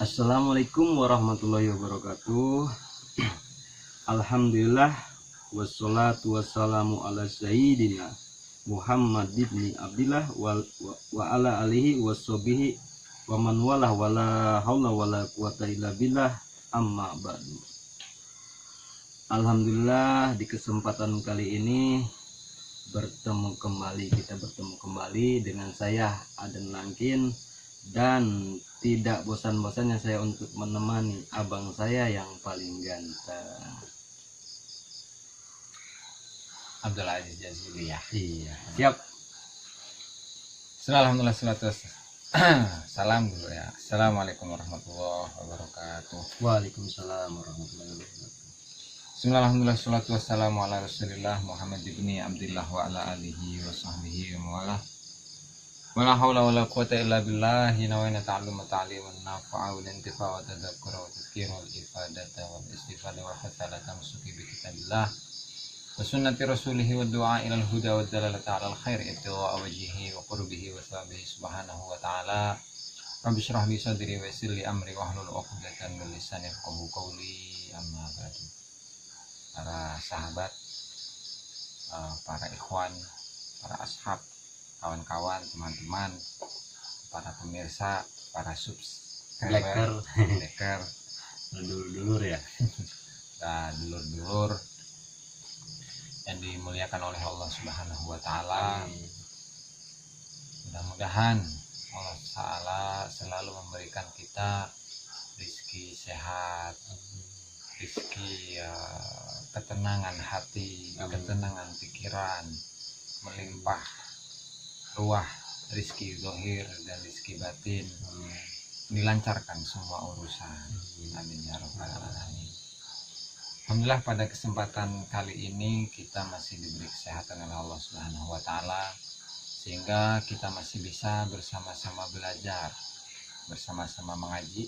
Assalamualaikum warahmatullahi wabarakatuh. Alhamdulillah wassalatu wassalamu ala sayyidina Muhammad ibni Abdillah wa ala alihi wassobihi wa man walah wala haula wala quwata illa billah, amma ba'du. Alhamdulillah di kesempatan kali ini kita bertemu kembali dengan saya Aden Langkin, dan tidak bosan-bosannya saya untuk menemani abang saya yang paling ganteng, Abdul Aziz Jazuli ya. Iya, siap. Alhamdulillah, salam dulu ya. Assalamualaikum warahmatullahi wabarakatuh. Waalaikumsalam warahmatullahi wabarakatuh. Bismillahirrahmanirrahim. Wassalatu wassalamu ala Rasulillah Muhammad ibni Abdillah wa ala alihi wa sahbihi wa mawalah. Wala hawla wala quwata illa billah. Nawayna ta'alluma ta'liman nafa'a wal intifa' wa tadhakkura wa tadhkira wal ifadata wal istifada wa hasala tamsuki bi kitabillah wa sunnati rasulihi wa du'a ilal huda wa dalalata alal khair ibtiwa wajhihi wa qurbihi wa sahabihi subhanahu wa ta'ala. Rabbi syrah li sadri wa yassir li amri wa hlul 'uqdatam min lisani yafqahu qawli, amma ba'du. Para sahabat, para ikhwan, para ashab, kawan-kawan, teman-teman, para pemirsa, para subscriber, dulur-dulur ya, dan dulur-dulur yang dimuliakan oleh Allah Subhanahu wa Ta'ala. Mudah-mudahan Allah Ta'ala selalu memberikan kita rezeki sehat, rezeki ketenangan hati, ketenangan pikiran, melimpah ruah, rizki zahir dan rizki batin, dilancarkan semua urusan. Amin ya rabbal alamin. Alhamdulillah, pada kesempatan kali ini kita masih diberi kesehatan oleh Allah Subhanahu wa Ta'ala, sehingga kita masih bisa bersama-sama belajar, bersama-sama mengaji,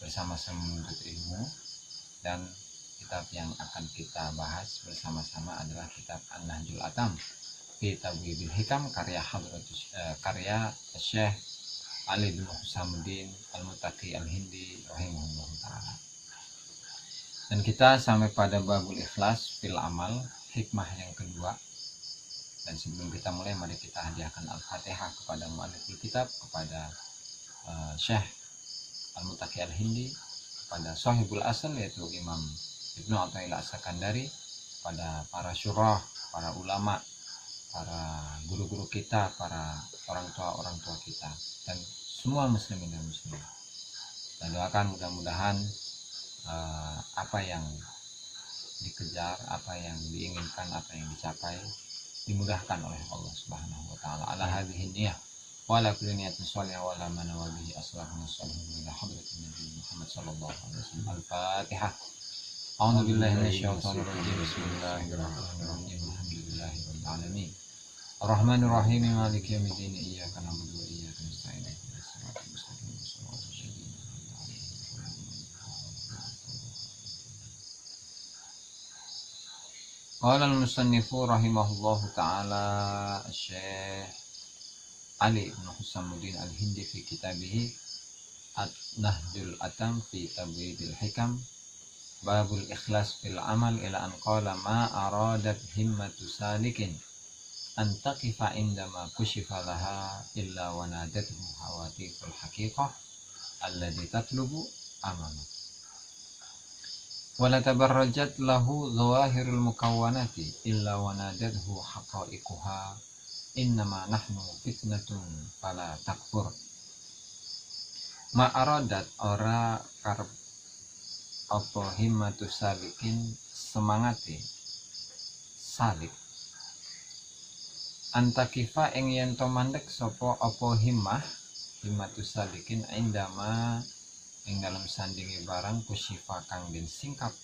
bersama-sama menuntut ilmu. Dan kitab yang akan kita bahas bersama-sama adalah kitab An-Nahjul Atam fi Tabyibil Hikam, karya Syekh Ali bin Husamuddin Al-Muttaqi Al-Hindi rahimahullah ta'ala. Dan kita sampai pada babul ikhlas fil amal, hikmah yang kedua. Dan sebelum kita mulai, mari kita hadiahkan Al-Fatihah kepada mu'alliful kitab, kepada Syekh Al-Muttaqi Al-Hindi, kepada sahibul asal yaitu Imam Ibnu Athaillah As-Sakandari, pada para syurah, para ulama, para guru-guru kita, para orang tua kita, dan semua muslimin dan muslimah. Dan doakan mudah-mudahan apa yang dikejar, apa yang diinginkan, apa yang dicapai dimudahkan oleh Allah Subhanahu wa Ta'ala. Ala hadhihi niyah wa ala kulli niyatin shalihah wa ala man wabihi aslahuna salihin ila hadratin Nabi Muhammad sallallahu alaihi wasallam. Al-Fatihah. A'udzu billahi minasyaitonir rajim. Bismillahirrahmanirrahim. Alhamdulillahirabbil alamin. Ar-Rahmanir Rahim. Maliki yaumiddin. Iyyaka na'budu wa iyyaka nasta'in. Ihdinas siratal mustaqim. Qala al-musannifu rahimahullahu ta'ala Syekh Ali bin Husamuddin Al-Hindi fi kitabihi An-Nahjul Atam fi Tabyibil Hikam, babul ikhlas fil amal, ila an qala ma aradat himmatu salikin an taqifa indama kushifa laha illa wa nadathu hawatiful haqiqah alladhi tatlubu amama wala tabarrajat lahu zawahirul mukawwanati illa wa nadathu haqa'iquha innama nahnu fitnatun fala takfur. Ma aradat ora karep apa himmatu salikin semangati salik antakifa ing yen to mandek sapa apa himmatu salikin indama ing dalam sandingi barang kusifa kang den singkap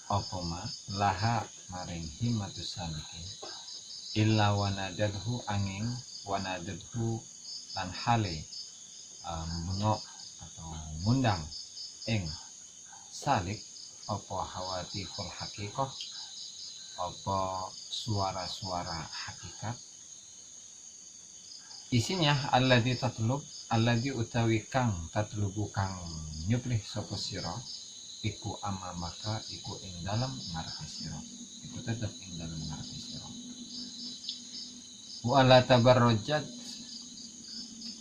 apa ma laha maring himmatu salikin illa wanadadhu angin wanadadhu lan hale bengok atau ngundang ing salik apa hawatiful haqiqah, apa suara-suara hakikat. Isinya alladzi tatlub alladzi utawi kang tatlubu kang nyuplih sapa sira iku amamaka iku ing dalem ngarepe sira, iku tetep ing dalem ngarepe sira. Wa la tabarrajat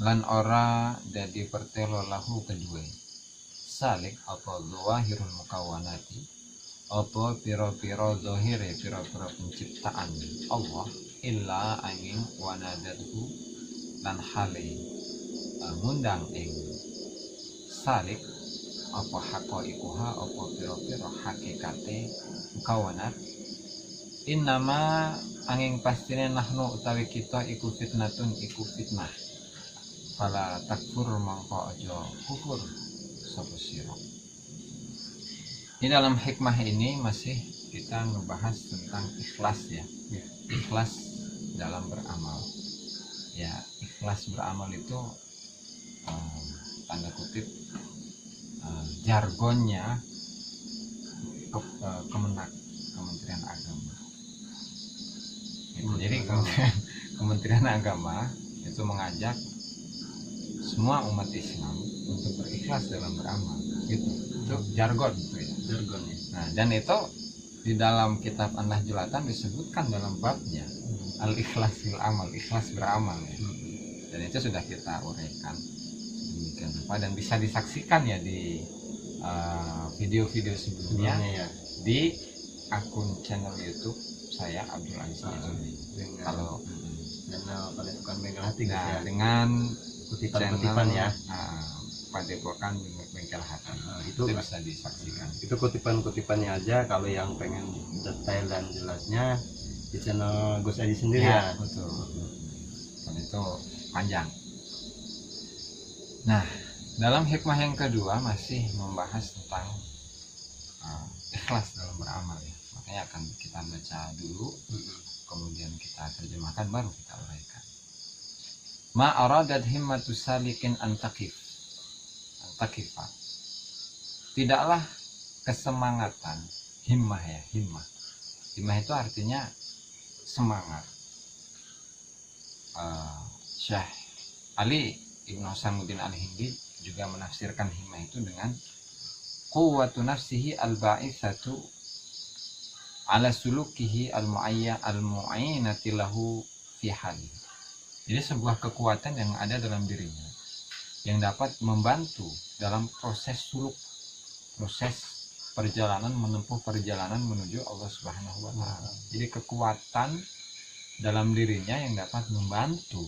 lan ora dadi pertelo lahu kedue salik apa zawahirul mukawanati apa pira-pira zahire pira-pira penciptaan Allah illa angin wanadatu lan hale ngundang ing salik apa haqaiquha apa pira-pira hakikate mukawanat innama angin pastine nahnu utawi kita iku fitnatun iku fitnah fala takfur mangko aja kufur sapa sira. Di dalam hikmah ini masih kita ngebahas tentang ikhlas ya. Ikhlas dalam beramal. Ya, ikhlas beramal itu tanda kutip jargonnya Kementerian Agama. Gitu. Jadi Kementerian Agama itu mengajak semua umat Islam untuk berikhlas dalam beramal. Gitu. Itu jargon gitu ya. Jargonnya. Nah, dan itu di dalam kitab An-Nahjul Atam disebutkan dalam babnya al-ikhlas fil amal, ikhlas beramal ya. Dan itu sudah kita uraikan sedemikian rupa dan bisa disaksikan ya di video-video sebelumnya ya. di akun channel YouTube saya Abdul Aziz Azumi. Kalau channel Padepokan Bengkel Hati nah, ya. dengan kutipan-kutipan ya. Padepokan Bengkel Hati. Itu bisa disaksikan. Itu kutipan-kutipannya aja. Kalau yang pengen detail dan jelasnya di channel Gus Adi sendiri ya. Betul. Dan itu panjang. Nah, dalam hikmah yang kedua masih membahas tentang ikhlas dalam beramal ya. Makanya akan kita baca dulu, kemudian kita terjemahkan baru kita uraikan. Ma aradat himmatu salikin antakifah. Tidaklah kesemangatan himmah ya, himmah itu artinya semangat. Syekh Ali Ibnu Hasanuddin Al-Hindi juga menafsirkan himmah itu dengan quwwatu nafsihi al-ba'itsatu ala sulukihi al-mu'ayyinati lahu fi hali. Jadi sebuah kekuatan yang ada dalam dirinya yang dapat membantu dalam proses suluk, proses perjalanan menempuh perjalanan menuju Allah Subhanahu wa taala. Jadi kekuatan dalam dirinya yang dapat membantu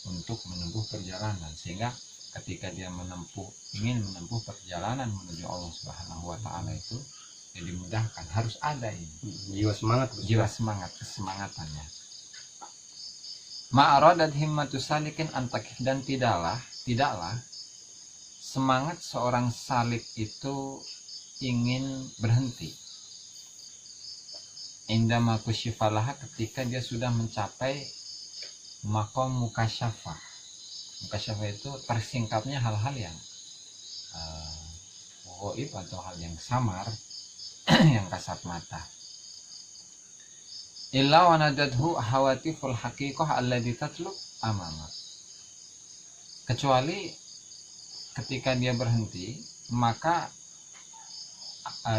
untuk menempuh perjalanan sehingga ketika dia ingin menempuh perjalanan menuju Allah Subhanahu wa taala itu ya dimudahkan. Harus ada ini jiwa semangat, kesemangatannya. Ma'aradat himmatu salikin antakif dan tidaklah semangat seorang salik itu ingin berhenti. Indama kusyifalaha ketika dia sudah mencapai maqam mukasyafah. Mukasyafah itu tersingkapnya hal-hal yang ghaib atau hal yang samar yang kasat mata. Illa wanadadhu hawatiful haqiqah alladhi tatlub amamak. Kecuali ketika dia berhenti, maka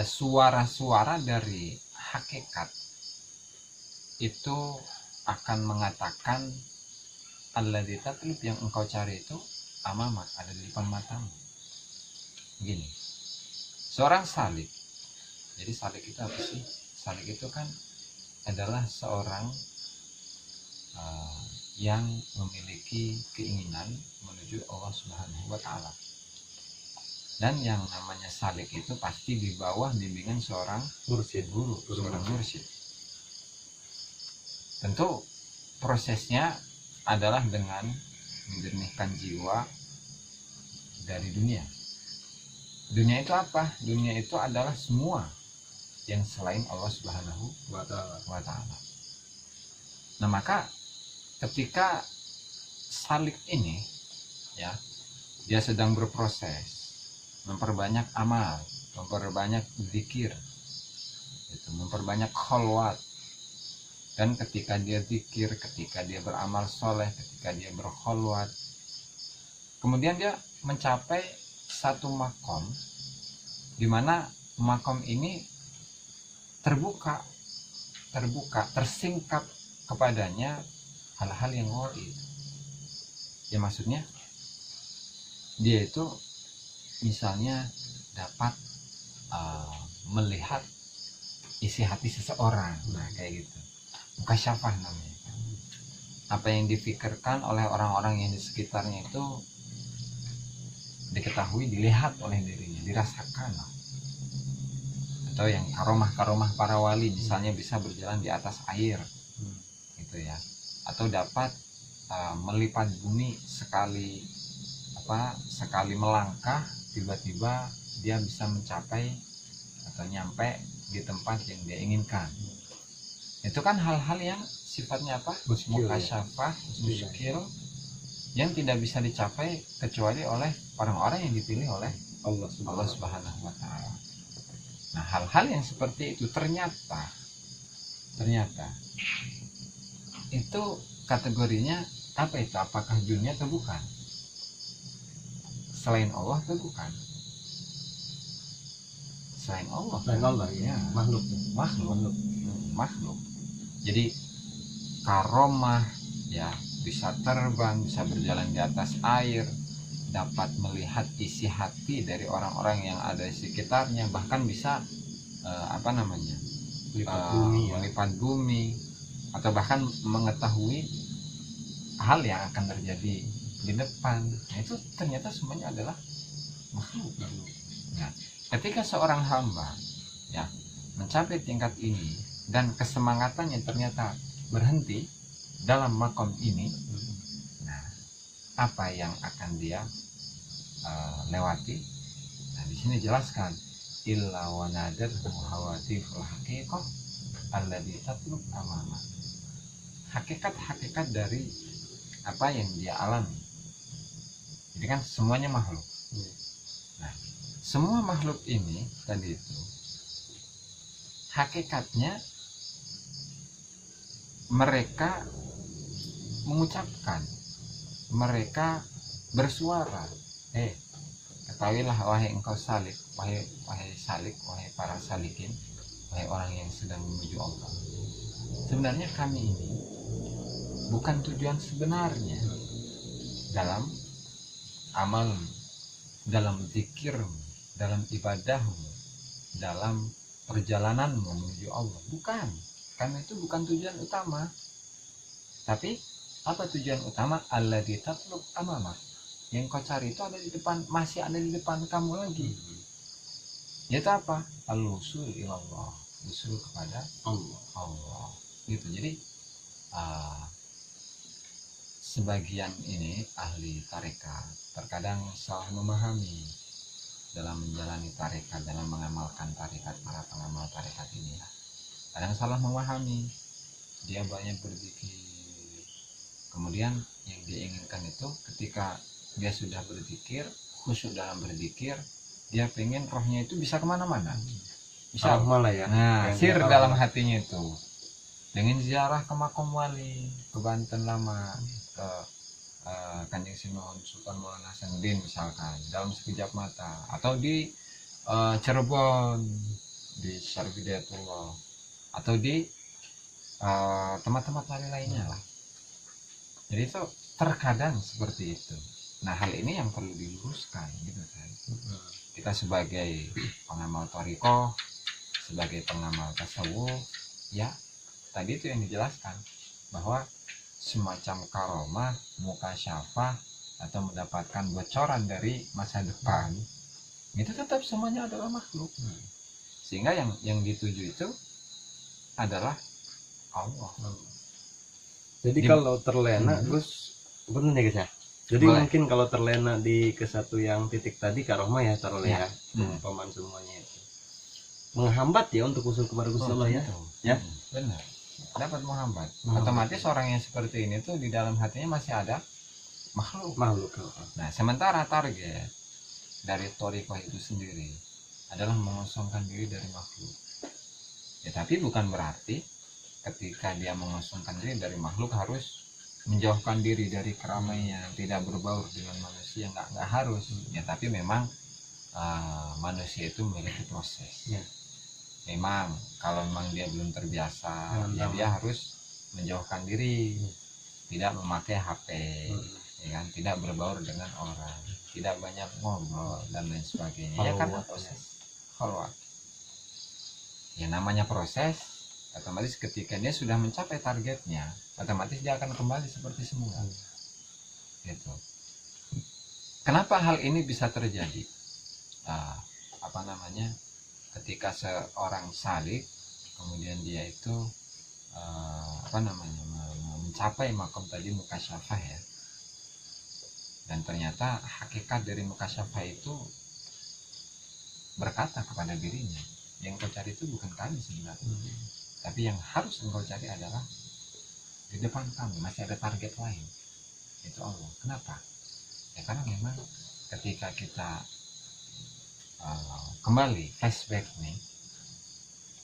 suara-suara dari hakikat itu akan mengatakan alladzi tatlub yang engkau cari itu amamak, ada di depan matamu. Gini, seorang salik. Jadi salik itu apa sih? Salik itu kan adalah seorang yang memiliki keinginan menuju Allah Subhanahu wa taala. Dan yang namanya salik itu pasti di bawah bimbingan seorang guru, seorang mursyid. Tentu prosesnya adalah dengan menjernihkan jiwa dari dunia. Dunia itu apa? Dunia itu adalah semua yang selain Allah Subhanahu wa taala. Nah, maka ketika salik ini ya, dia sedang berproses memperbanyak amal, memperbanyak zikir, itu memperbanyak kholwat. Dan ketika dia zikir, ketika dia beramal soleh, ketika dia berkholwat, kemudian dia mencapai satu makom, di mana makom ini terbuka, tersingkap kepadanya hal-hal yang ghaib. Ya maksudnya dia itu misalnya dapat melihat isi hati seseorang, nah kayak gitu, mukasyafah namanya. Apa yang dipikirkan oleh orang-orang yang di sekitarnya itu diketahui, dilihat oleh dirinya, dirasakan lah. Atau yang karomah para wali, misalnya bisa berjalan di atas air, gitu ya. Atau dapat melipat bumi sekali melangkah, tiba-tiba dia bisa mencapai atau nyampe di tempat yang dia inginkan. Itu kan hal-hal yang sifatnya apa? Mukasyafah, muskil, yang tidak bisa dicapai kecuali oleh orang-orang yang dipilih oleh Allah Subhanahu wa Ta'ala. Nah, hal-hal yang seperti itu ternyata itu kategorinya apa itu? Apakah dunia atau bukan? Selain Allah atau bukan? Selain Allah ya, makhluk. Jadi karomah ya, bisa terbang, bisa berjalan di atas air, dapat melihat isi hati dari orang-orang yang ada di sekitarnya, bahkan bisa melipat bumi, atau bahkan mengetahui hal yang akan terjadi di depan. Nah, itu ternyata semuanya adalah makhluk. Nah, ketika seorang hamba ya mencapai tingkat ini dan kesemangatannya ternyata berhenti dalam makom ini, nah apa yang akan dia lewati? Nah, di sini jelaskan illa wa nadar hawatiful haqiqah alladhi tatlub amama. Hakikat dari apa yang dia alami. Jadi kan semuanya makhluk. Nah, semua makhluk ini tadi itu hakikatnya mereka mengucapkan, mereka bersuara, ketahuilah wahai engkau salik, wahai para salikin, wahai orang yang sedang menuju Allah. Sebenarnya kami ini bukan tujuan sebenarnya dalam amal, dalam zikirmu, dalam ibadahmu, dalam perjalananmu menuju Allah. Bukan, karena itu bukan tujuan utama. Tapi apa tujuan utama? Alladzi tatlub amama. Yang kau cari itu ada di depan, masih ada di depan kamu lagi. Yaitu apa? Al-wusul ilallah, usul kepada Allah. Gitu. Jadi sebagian ini ahli tarekat terkadang salah memahami dalam menjalani tarekat, dalam mengamalkan tarekat, para pengamal tarekat ini ya. Kadang salah memahami, dia banyak berzikir, kemudian yang dia inginkan itu ketika dia sudah berzikir, khusyuk dalam berzikir, dia pengen rohnya itu bisa kemana-mana, bisa malah ya. Nah, sir dalam hatinya itu dengan ziarah ke makom wali, ke Banten Lama, ke Kanjeng Sinuhun Sultan Maulana Hasanuddin misalkan, dalam sekejap mata, atau di Cirebon, di Syarif Hidayatullah, atau di tempat-tempat lainnya lah. Jadi itu terkadang seperti itu. Nah, hal ini yang perlu diluruskan gitu kan. Kita sebagai pengamal thariqah, sebagai pengamal tasawuf, ya tadi itu yang dijelaskan bahwa semacam karomah, mukasyafah, atau mendapatkan bocoran dari masa depan, itu tetap semuanya adalah makhluk. Sehingga yang dituju itu adalah Allah. Jadi kalau terlena, Gus, benar ya guys ya. Jadi boleh. Mungkin kalau terlena di ke satu yang titik tadi karomah ya, taruhlah ya, peman semuanya itu menghambat ya untuk usul kepada Gusti Allah ya. Ya, benar. Dapat menghambat. Otomatis orang yang seperti ini tuh di dalam hatinya masih ada makhluk. Nah, sementara target dari thariqah itu sendiri adalah mengosongkan diri dari makhluk. Ya, tapi bukan berarti ketika dia mengosongkan diri dari makhluk harus menjauhkan diri dari keramaian, tidak berbaur dengan manusia, nggak harus ya, tapi memang manusia itu memiliki proses Ya. memang kalau memang dia belum terbiasa ya Dengan dia harus menjauhkan diri, tidak memakai HP, ya kan, tidak berbaur dengan orang, tidak banyak ngobrol dan lain sebagainya ya, karena proses khalwat. Ya namanya proses, otomatis ketika dia sudah mencapai targetnya, otomatis dia akan kembali seperti semula. Gitu. Kenapa hal ini bisa terjadi? Apa namanya? Ketika seorang salik, kemudian dia itu apa namanya, mencapai makom tadi mukasyafah ya, dan ternyata hakikat dari mukasyafah itu berkata kepada dirinya, yang kau cari itu bukan kami sebenarnya, tapi yang harus engkau cari adalah di depan kamu masih ada target lain, itu Allah. Kenapa? Ya karena memang ketika kita kembali flashback nih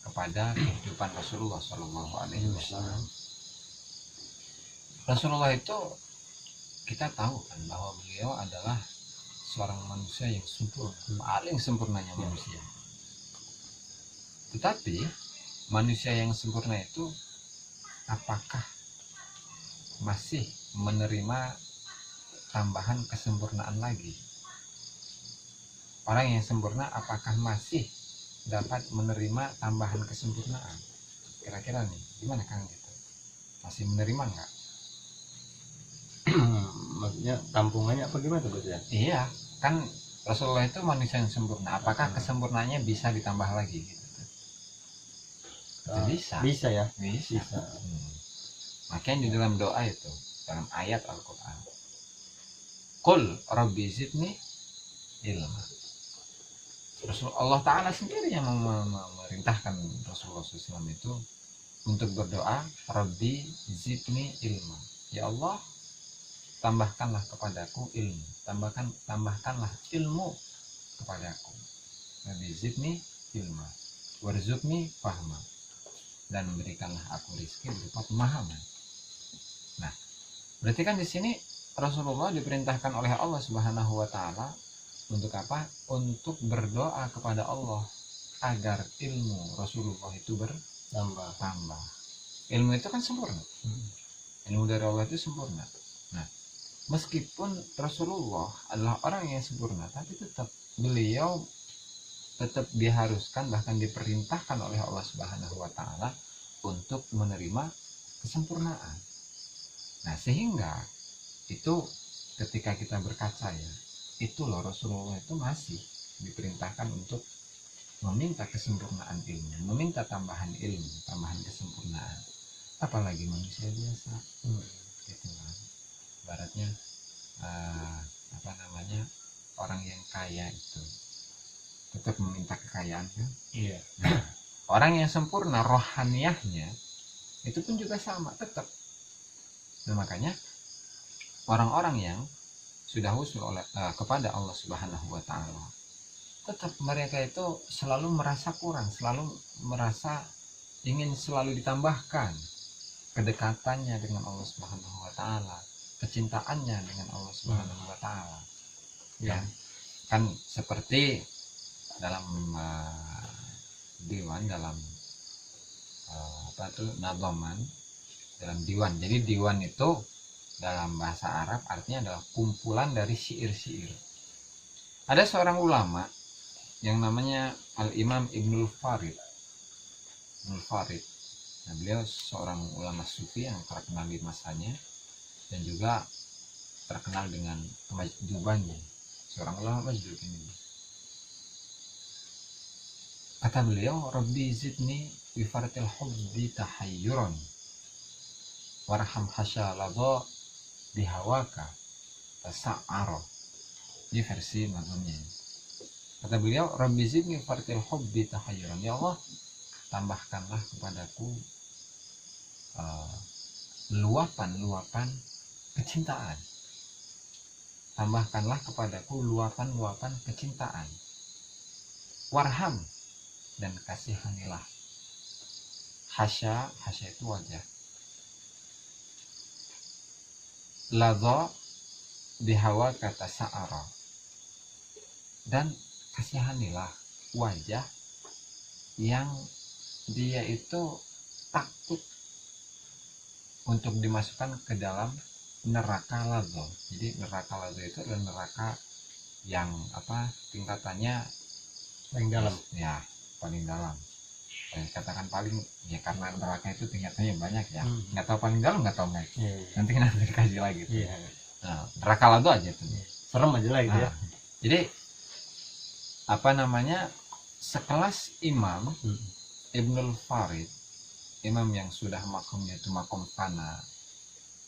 kepada kehidupan Rasulullah Shallallahu Alaihi Wasallam. Rasulullah itu kita tahu kan bahwa beliau adalah seorang manusia yang sempurna, paling sempurnanya manusia. Tetapi manusia yang sempurna itu apakah masih menerima tambahan kesempurnaan lagi? Orang yang sempurna apakah masih dapat menerima tambahan kesempurnaan? Kira-kira nih gimana Kang gitu? Masih menerima nggak? Maksudnya tampungannya apa gimana tuh ya? Iya, kan Rasulullah itu manusia yang sempurna. Apakah kesempurnaannya bisa ditambah lagi? Gitu. Bisa. Bisa ya. Bisa. Makanya di dalam doa itu, dalam ayat Al-Quran, Qul Rabbi zidni ilma. Allah Ta'ala sendiri yang memerintahkan Rasulullah SAW itu untuk berdoa, Rabbi zidni ilma. Ya Allah, tambahkanlah kepadaku ilmu, tambahkanlah ilmu kepadaku. Rabbi zidni ilma, warzuqni fahma, dan berikanlah aku rizki berupa pemahaman. Nah, berarti kan di sini Rasulullah diperintahkan oleh Allah Subhanahu wa Ta'ala untuk apa? Untuk berdoa kepada Allah agar ilmu Rasulullah itu bertambah. Ilmu itu kan sempurna. Ilmu dari Allah itu sempurna. Nah, meskipun Rasulullah adalah orang yang sempurna, tapi tetap beliau tetap diharuskan, bahkan diperintahkan oleh Allah Subhanahu wa Ta'ala untuk menerima kesempurnaan. Nah, sehingga itu ketika kita berkaca ya, itu loh Rasulullah itu masih diperintahkan untuk meminta kesempurnaan ilmu, meminta tambahan ilmu, tambahan kesempurnaan. Apalagi manusia biasa, gitu kan. Ibaratnya apa namanya, orang yang kaya itu tetap meminta kekayaan kan? Iya. Nah, orang yang sempurna rohaniyahnya itu pun juga sama, tetap. Nah, makanya orang-orang yang sudah usul kepada Allah Subhanahu wa Ta'ala, tetap mereka itu selalu merasa kurang, selalu merasa ingin selalu ditambahkan kedekatannya dengan Allah Subhanahu wa Ta'ala, kecintaannya dengan Allah Subhanahu wa Ta'ala. Ya, kan seperti dalam diwan, dalam apa tuh, nadhaman, dalam diwan. Jadi diwan itu dalam bahasa Arab artinya adalah kumpulan dari syair-syair. Ada seorang ulama yang namanya Al-Imam Ibnul Farid. Nah, beliau seorang ulama sufi yang terkenal di masanya dan juga terkenal dengan kemajubannya. Seorang ulama majdub ini. Kata beliau, Rabbi zidni bi faratil hubbi tahayyuran warham hasyaladha bihawaka tasa'aro. Ini versi mazmunnya. Kata beliau, Rabbi zidni bi faratil hubbi tahayyuran. Ya Allah, tambahkanlah kepadaku luapan-luapan kecintaan. Tambahkanlah kepadaku luapan-luapan kecintaan. Warham, dan kasihanilah. Hasya itu wajah. ladha bihawa kata sa'ara, dan kasihanilah wajah yang dia itu takut untuk dimasukkan ke dalam neraka ladha. Jadi neraka ladha itu adalah neraka yang tingkatannya paling dalam. Ya, paling dalam. Katakan paling, ya karena neraka itu tingkatannya banyak ya. Nggak tahu paling dalam, nggak tahu naik. Nanti dikaji lagi tuh. Nah, neraka ladha aja tuh. Serem aja lah gitu ya. Jadi sekelas Imam Ibnul Farid, imam yang sudah makomnya itu makom fana,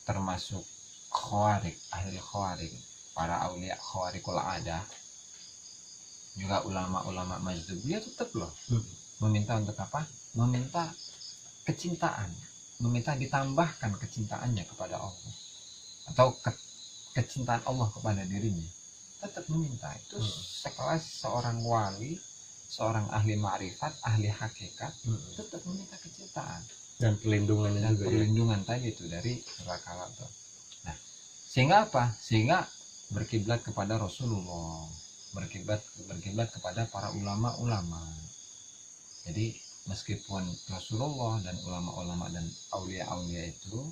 termasuk khawarik, ahli khawarik, para aulia khawarikul adah, juga ulama-ulama majdzub, dia tetap loh meminta untuk apa? Meminta kecintaan, meminta ditambahkan kecintaannya kepada Allah, atau kecintaan Allah kepada dirinya, tetap meminta. Itu sekelas seorang wali, seorang ahli ma'rifat, ahli hakikat, tetap meminta kecintaan dan perlindungan dan juga perlindungan tadi itu dari neraka ladha. Nah, sehingga apa? Sehingga berkiblat kepada Rasulullah, berkiblat kepada para ulama-ulama. Jadi meskipun Rasulullah dan ulama-ulama dan aulia-aulia itu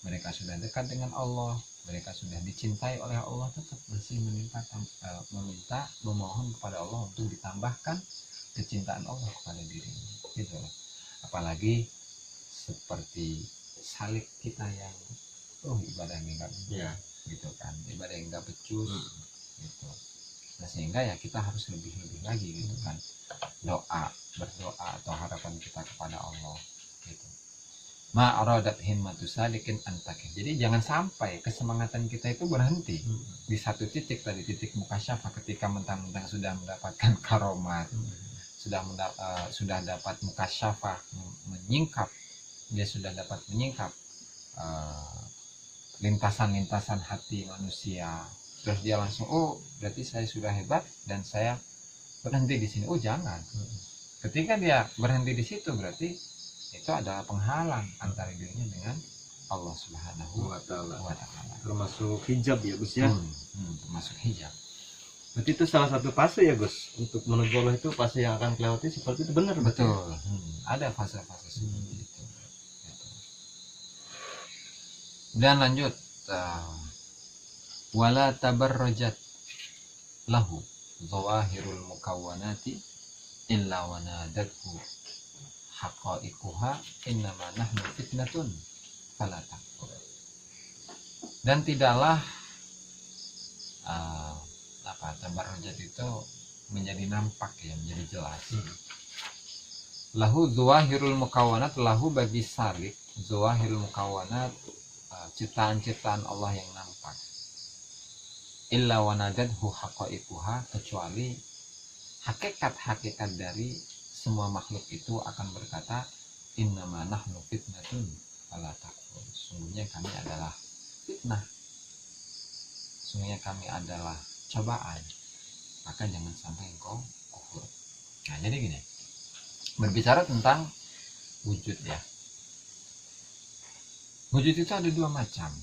mereka sudah dekat dengan Allah, mereka sudah dicintai oleh Allah, tetap masih memohon kepada Allah untuk ditambahkan kecintaan Allah kepada dirinya, gitu. Apalagi seperti salik kita yang ibadahnya nggak benar, gitu kan, ibadah yang nggak becus, gitu. Nah, sehingga ya kita harus lebih lagi, gitu kan, berdoa atau harapan kita kepada Allah, gitu. Ma'aradat himmatu salikin antakin. Jadi jangan sampai kesemangatan kita itu berhenti di satu titik tadi, titik mukasyafah, ketika mentang-mentang sudah mendapatkan karomat, sudah dapat mukasyafah, dia sudah dapat menyingkap lintasan-lintasan hati manusia. Terus dia langsung, berarti saya sudah hebat dan saya berhenti di sini. Jangan. Ketika dia berhenti di situ, berarti itu adalah penghalang antara dirinya dengan Allah Subhanahu wa Ta'ala. Termasuk hijab ya Gus ya. Termasuk hijab. Berarti itu salah satu fase ya Gus, untuk menuju Allah itu fase yang akan kelewati seperti itu, benar? Betul. Ada fase-fase seperti itu. Dan lanjut, wala tabarrajat lahu zawahirul mukawwanati illa wanadathu haqa'iquha innama nahnu fitnatun fala takfur. Dan tidaklah tabarrujat itu menjadi nampak ya, menjadi jelas. Lahu zawahirul mukawwanat, lahu bagi salik zawahirul mukawwanat, ciptaan-ciptaan Allah yang nampak. Illa wanadadhu haqa'iquha, kecuali hakikat-hakikat dari semua makhluk itu akan berkata, innama nahnu fitnatun fala takfur. Sungguhnya kami adalah fitnah, sungguhnya kami adalah cobaan, maka jangan sampai engkau kufur. Nah, jadi gini, berbicara tentang wujud ya. Wujud itu ada dua macam.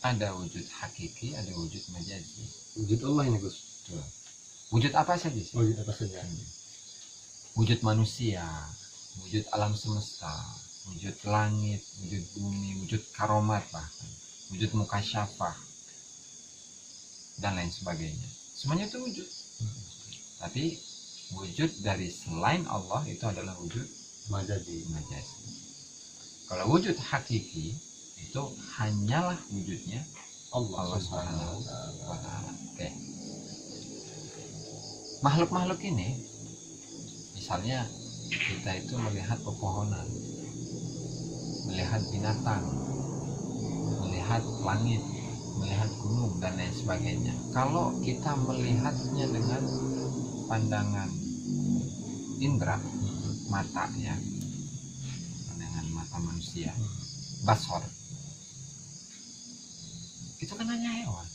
Ada wujud hakiki, ada wujud majazi. Wujud Allah ini Gus. Tuh. Wujud apa saja sih? Wujud apa saja? Wujud manusia, wujud alam semesta, wujud langit, wujud bumi, wujud karomat, bahkan wujud mukasyafah dan lain sebagainya. Semuanya itu wujud. Tapi wujud dari selain Allah itu adalah wujud majazi. Kalau wujud hakiki itu hanyalah wujudnya Allah Subhanahu wa Ta'ala. Oke. Makhluk-makhluk ini, misalnya kita itu melihat pepohonan, melihat binatang, melihat langit, melihat gunung dan lain sebagainya. Kalau kita melihatnya dengan pandangan indera, mata ya, pandangan mata manusia, basor, itu kan hanya hewan,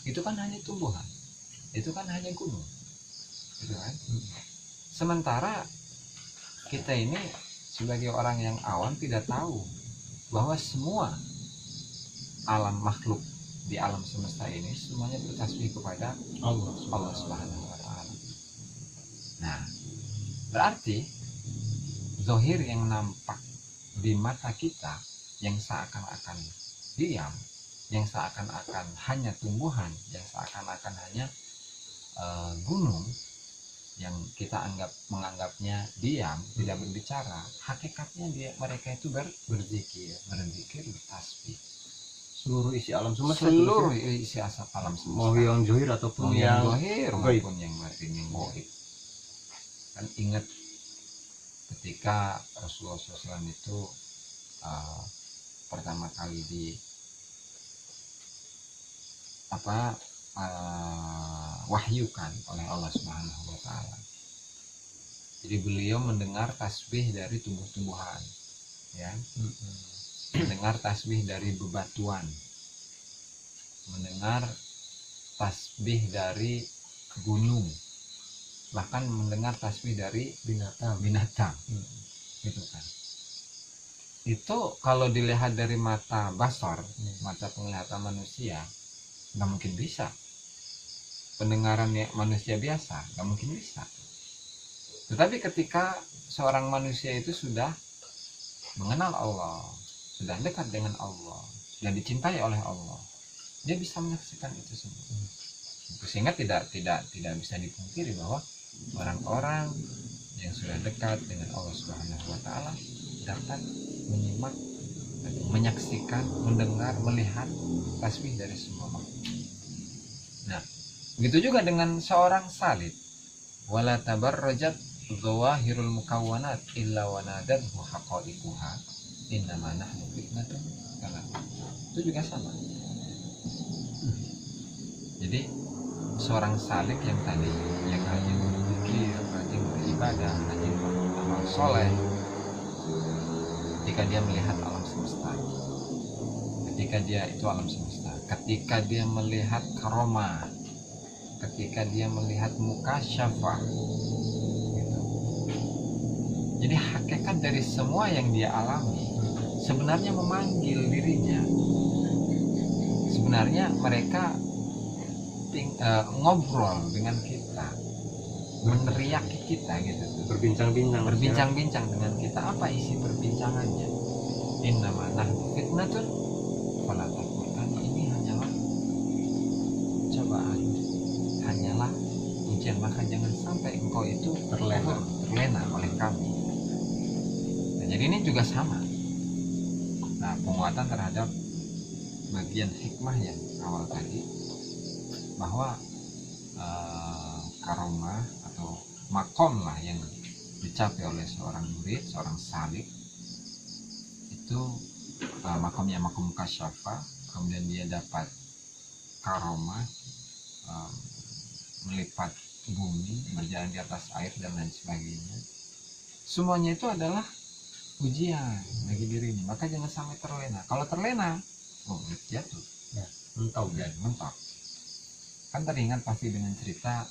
itu kan hanya tumbuhan, itu kan hanya gunung, gitu kan. Sementara kita ini sebagai orang yang awam tidak tahu bahwa semua alam makhluk di alam semesta ini semuanya bertasbih kepada Allah Subhanahu wa taala. Nah, berarti zahir yang nampak di mata kita yang seakan-akan diam, yang seakan-akan hanya tumbuhan, yang seakan-akan hanya gunung yang kita menganggapnya diam, tidak berbicara, hakikatnya mereka itu berzikir, bertasbih. Seluruh isi alam semesta, Seluruh isi asap alam semesta, mau yang zahir ataupun yang yang zahir gaib. maupun yang batin, yang gaib. Kan ingat ketika Rasulullah SAW itu pertama kali wahyukan oleh Allah Subhanahu wa taala. Jadi beliau mendengar tasbih dari tumbuh-tumbuhan, ya. Mendengar tasbih dari bebatuan, mendengar tasbih dari gunung, bahkan mendengar tasbih dari binatang. Gitu kan. Itu kalau dilihat dari mata basar, mata penglihatan manusia, nggak mungkin bisa. Pendengaran manusia biasa nggak mungkin bisa. Tetapi ketika seorang manusia itu sudah mengenal Allah, sudah dekat dengan Allah, dan dicintai oleh Allah, dia bisa menyaksikan itu semua. Sehingga tidak bisa dipungkiri bahwa orang-orang yang sudah dekat dengan Allah Subhanahu wa taala dapat menyimak, menyaksikan, mendengar, melihat tasbih dari semua makhluk. Nah, begitu juga dengan seorang salib. Wala tabarrajat zawahirul mukawwanat illa wa nadadhu haqa'iquha innama nahnu fitnatun kala. Itu juga sama. Jadi seorang salik yang tadi yang rajin berzikir, rajin beribadah, rajin beramal soleh, ketika dia melihat alam semesta, ketika dia itu alam semesta, ketika dia melihat karomah, ketika dia melihat mukasyafah, gitu. Jadi hakikat dari semua yang dia alami sebenarnya memanggil dirinya. Sebenarnya mereka ngobrol dengan kita, meneriaki kita gitu, berbincang-bincang dengan kita. Apa isi perbincangannya? Innama nahnu fitnatun fala takfurkan. Ini hanyalah cobaan, hanyalah ujian, maka jangan sampai engkau itu terlena oleh kami. Nah, jadi ini juga sama. Nah, penguatan terhadap bagian hikmah yang awal tadi, bahwa karomah atau makom lah yang dicapai oleh seorang murid, seorang salik itu makomnya makom kasyafa, kemudian dia dapat karomah, melipat bumi, berjalan di atas air dan lain sebagainya. Semuanya itu adalah ujian bagi dirinya, maka jangan sampai terlena. Kalau terlena, jatuh, mentok. Kan teringat pasti dengan cerita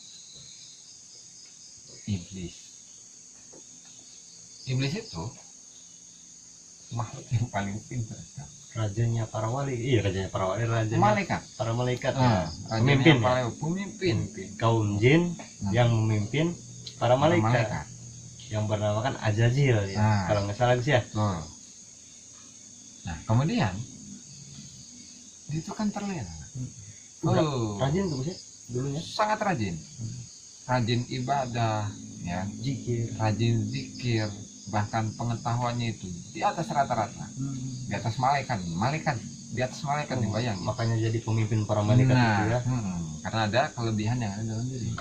iblis. Iblis itu makhluk yang paling pintar, rajanya para wali, rajanya malaikat, para malaikat, pemimpin kaum jin yang memimpin para malaikat yang bernamakan Azazil, ya. Kalau nggak salah sih ya. Nah, kemudian itu kan terlena. Rajin tuh sih dulunya, sangat rajin ibadah, ya, rajin zikir, bahkan pengetahuannya itu di atas rata-rata, di atas malaikat di atas malaikat, dibayang. Makanya jadi pemimpin para malaikat itu ya. Karena ada kelebihan yang ada dalam diri.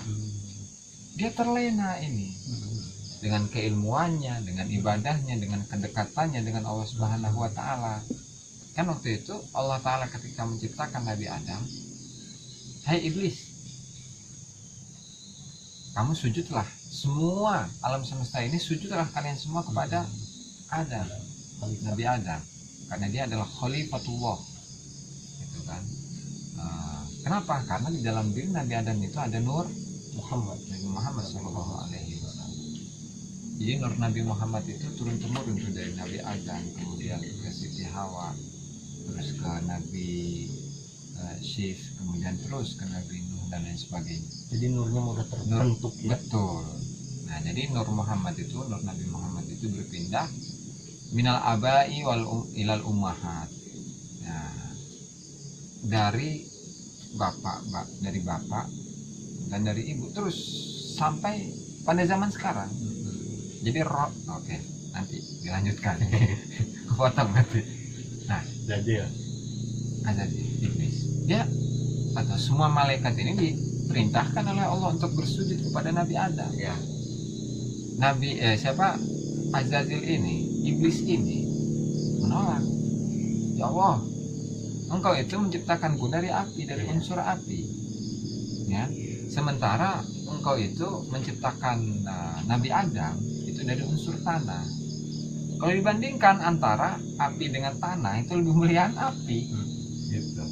Dia terlena ini dengan keilmuannya, dengan ibadahnya, dengan kedekatannya dengan Allah Subhanahu wa taala. Kan waktu itu Allah taala ketika menciptakan Nabi Adam, hai iblis, kamu sujudlah, semua alam semesta ini sujudlah kalian semua kepada Adam, Nabi Adam, karena dia adalah khalifatullah, gitu kan. Kenapa? Karena di dalam diri Nabi Adam itu ada nur Nabi Muhammad SAW. Jadi nur Nabi Muhammad itu turun temurun dari Nabi Adam, kemudian ke Siti Hawa, terus ke Nabi Syif, kemudian terus ke Nabi Nuh dan lain sebagainya. Jadi nurnya udah terbentuk ya. Betul. Nah, jadi Nur Nabi Muhammad itu berpindah minal abai ilal ummahat. Nah, dari bapak dan dari ibu terus sampai pada zaman sekarang. Jadi oke, nanti dilanjutkan. Kepotong nanti. Nah, Jadi ya. ada iblis. Dia atau semua malaikat ini diperintahkan oleh Allah untuk bersujud kepada Nabi Adam. Ya. Siapa? Azazil ini, iblis ini menolak. Ya Allah, Engkau itu menciptakanku dari api, dari unsur api. Ya. Sementara Engkau itu menciptakan Nabi Adam itu dari unsur tanah. Kalau dibandingkan antara api dengan tanah, itu lebih mulia api. Gitu.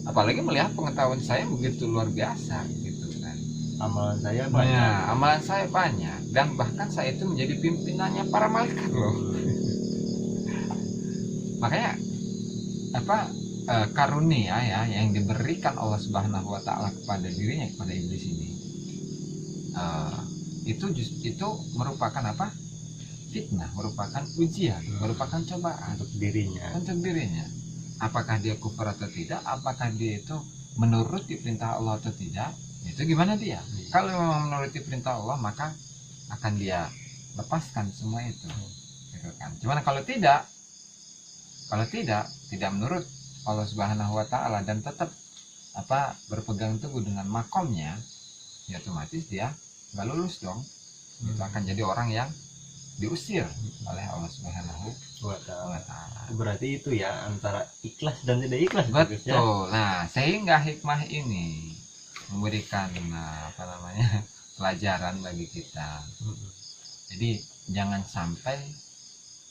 Apalagi melihat pengetahuan saya begitu luar biasa gitu kan. Amalan saya banyak. Nah, amalan saya banyak dan bahkan saya itu menjadi pimpinannya para malaikat loh. Makanya karunia ya yang diberikan Allah Subhanahu wa taala kepada dirinya, kepada iblis ini. Itu merupakan fitnah, merupakan ujian, merupakan cobaan Untuk dirinya. Apakah dia kufur atau tidak, apakah dia itu menuruti perintah Allah atau tidak, itu gimana dia. Kalau memang menuruti perintah Allah, maka akan dia lepaskan semua itu gitu kan. Cuman kalau tidak menurut Allah Subhanahu wa taala dan tetap berpegang teguh dengan makomnya, ya otomatis dia nggak lulus dong. Itu akan jadi orang yang diusir oleh Allah Subhanahu wa taala. Berarti itu ya antara ikhlas dan tidak ikhlas. Betul. Nah, sehingga hikmah ini memberikan pelajaran bagi kita. Jadi jangan sampai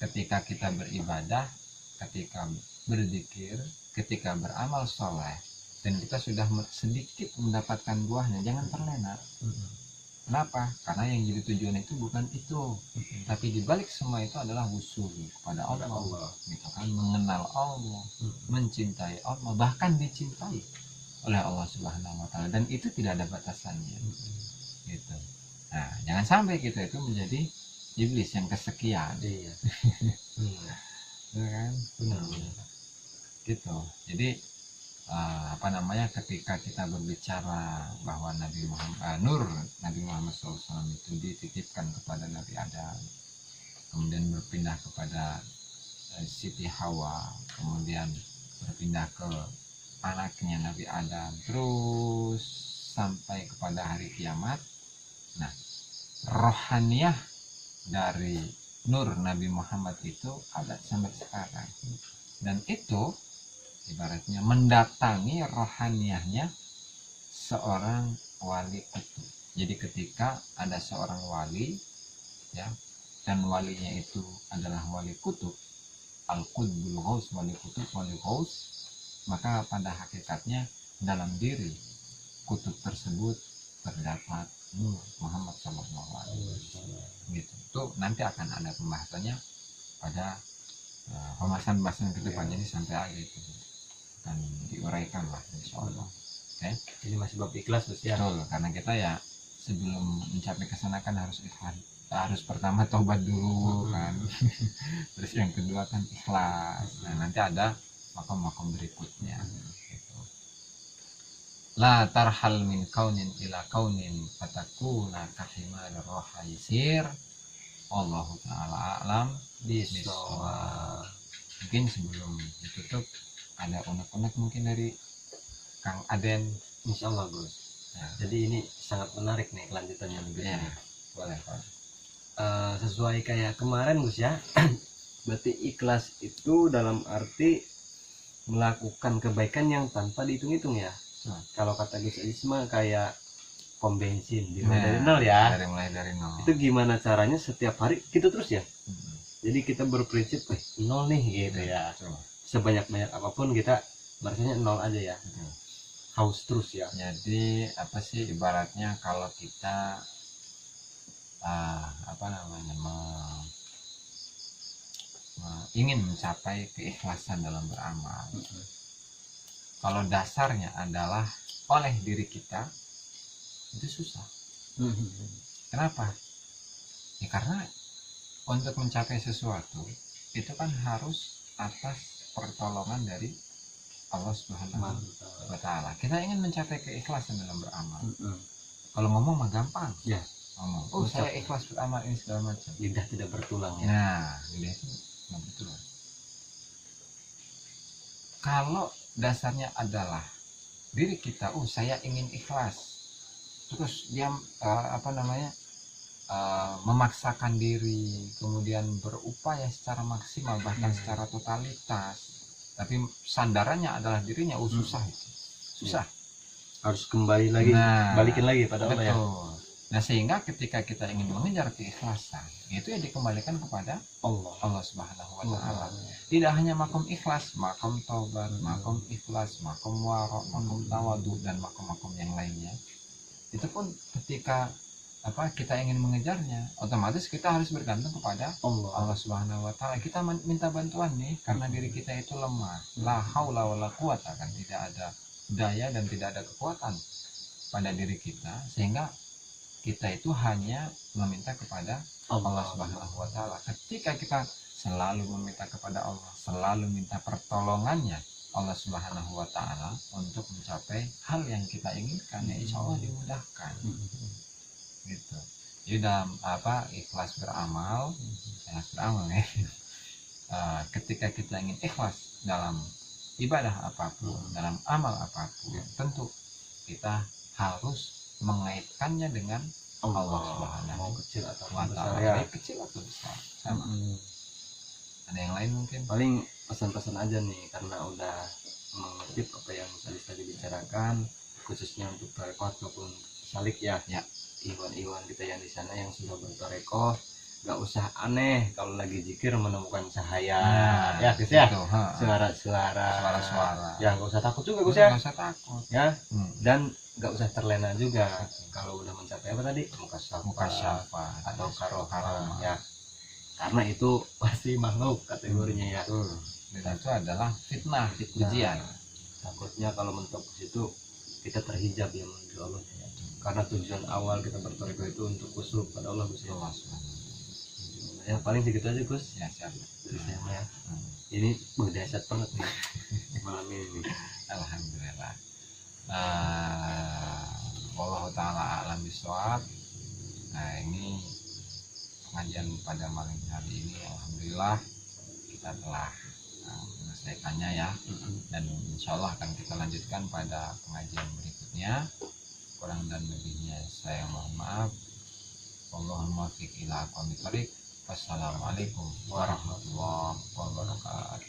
ketika kita beribadah, ketika berzikir, ketika beramal soleh dan kita sudah sedikit mendapatkan buahnya, jangan terlena. Kenapa? Karena yang jadi tujuan itu bukan itu, tapi dibalik semua itu adalah wusul kepada Allah, gitu kan, mengenal Allah, mencintai Allah, bahkan dicintai oleh Allah Subhanahu wa taala, dan itu tidak ada batasannya. Gitu. Nah, jangan sampai kita itu menjadi iblis yang kesekian. Iya. Ya kan? Benar. Gitu. Jadi ketika kita berbicara bahwa Nabi Muhammad SAW itu dititipkan kepada Nabi Adam, kemudian berpindah kepada Siti Hawa, kemudian berpindah ke anaknya Nabi Adam, terus sampai kepada hari kiamat. Nah, rohaniyah dari Nur Nabi Muhammad itu ada sampai sekarang, dan itu ibaratnya mendatangi rohaniyahnya seorang wali kutub. Jadi ketika ada seorang wali ya, dan walinya itu adalah wali kutub, al-qutbul ghaus, wali kutub, wali ghaus, maka pada hakikatnya dalam diri kutub tersebut terdapat Nur Muhammad SAW. Gitu. Itu nanti akan ada pembahasannya pada pembahasan ke depannya ini sampai akhir itu akan diuraikan lah insyaallah. Oke. Ini masih bab ikhlas terus ya. Betul, karena kita ya sebelum mencapai kesana kan harus ikhlas. Harus pertama tobat dulu kan. Terus yang kedua kan ikhlas. Nah, nanti ada makom-makom berikutnya gitu. La tarhal min kaunin ila kaunin fatakuna kahimar rohaisir. Allahu ta'ala a'lam bishawab. Mungkin sebelum ditutup ada unek-unek mungkin dari Kang Aden. Insyaallah Gus. Ya. Jadi ini sangat menarik nih kelanjutannya nih. Ya, boleh Pak. Sesuai kayak kemarin Gus ya. Berarti ikhlas itu dalam arti melakukan kebaikan yang tanpa dihitung-hitung ya. Kalau kata Gus Isma kayak pom bensin dimulai dari nol ya. Mulai dari nol. Itu gimana caranya setiap hari gitu terus ya. Jadi kita berprinsip nol nih gitu ya. Sebanyak-banyak apapun kita merasanya nol aja ya. Haus terus ya. Jadi apa sih ibaratnya kalau kita ingin mencapai keikhlasan dalam beramal, kalau dasarnya adalah oleh diri kita, itu susah. Kenapa? Ya karena untuk mencapai sesuatu itu kan harus atas pertolongan dari Allah Subhanahu wa Ta'ala. Kita ingin mencapai keikhlasan dalam beramal. Kalau ngomong mah gampang. Ya. Ngomong, oh saya ikhlas beramal ini segala macam. Lidah tidak bertulang ya. Nah, lidah itu nggak bertulang. Kalau dasarnya adalah diri kita, oh saya ingin ikhlas, terus dia memaksakan diri, kemudian berupaya secara maksimal bahkan secara totalitas, tapi sandarannya adalah dirinya, susah itu, susah. Harus kembali lagi, balikin lagi pada Allah ya. Nah sehingga ketika kita ingin mengejar keikhlasan, itu ya dikembalikan kepada Allah Subhanahu wa Ta'ala. Tidak hanya makom ikhlas, makom taubat, makom ikhlas, makom wara, makom tawadu, dan makom-makom yang lainnya. Itu pun ketika kita ingin mengejarnya, otomatis kita harus bergantung kepada Allah Subhanahu wa Ta'ala. Kita minta bantuan nih, karena diri kita itu lemah. La haula wala quwata, kan tidak ada daya dan tidak ada kekuatan pada diri kita, sehingga kita itu hanya meminta kepada Allah Subhanahu wa Ta'ala. Ketika kita selalu meminta kepada Allah, selalu minta pertolongannya Allah Subhanahu wa Ta'ala untuk mencapai hal yang kita inginkan, ya insya Allah dimudahkan. Gitu. Jadi dalam ikhlas beramal ya. Ketika kita ingin ikhlas dalam ibadah apapun, dalam amal apapun, tentu kita harus mengaitkannya dengan Allah Subhanahu wa Ta'ala. Baik kecil atau besar sama. Ada yang lain mungkin? Paling pesan-pesan aja nih, karena udah mengutip apa yang tadi bicarakan, khususnya untuk tarekat ataupun salik ya. Iwan-iwan kita yang di sana yang sudah bertarekat, nggak usah aneh kalau lagi zikir menemukan cahaya, ya Gus ya, suara-suara, ya nggak usah takut juga Gus ya, nggak usah takut ya, dan nggak usah terlena juga kalau udah mencapai apa tadi, muka syafa atau karo ya, karena itu pasti makhluk kategorinya ya. Dan itu adalah fitnah, ujian. Takutnya kalau mentok ke situ kita terhijab ya menuju Allah ya. Karena tujuan awal kita bertarekat itu untuk khusyuk pada Allah Gus ya. Ya paling segitu aja Gus. Ya siap. Dari saya ya. Ini dahsyat banget nih malam ini. Alhamdulillah. Wallahu ta'ala a'lam bishawab. Nah ini pengajian pada malam hari ini, alhamdulillah kita telah menyelesaikannya ya. Dan insya Allah akan kita lanjutkan pada pengajian berikutnya. Kurang dan lebihnya saya mohon maaf. Allahumma fiq ila aqwamit thoriq. Wassalamualaikum warahmatullahi wabarakatuh.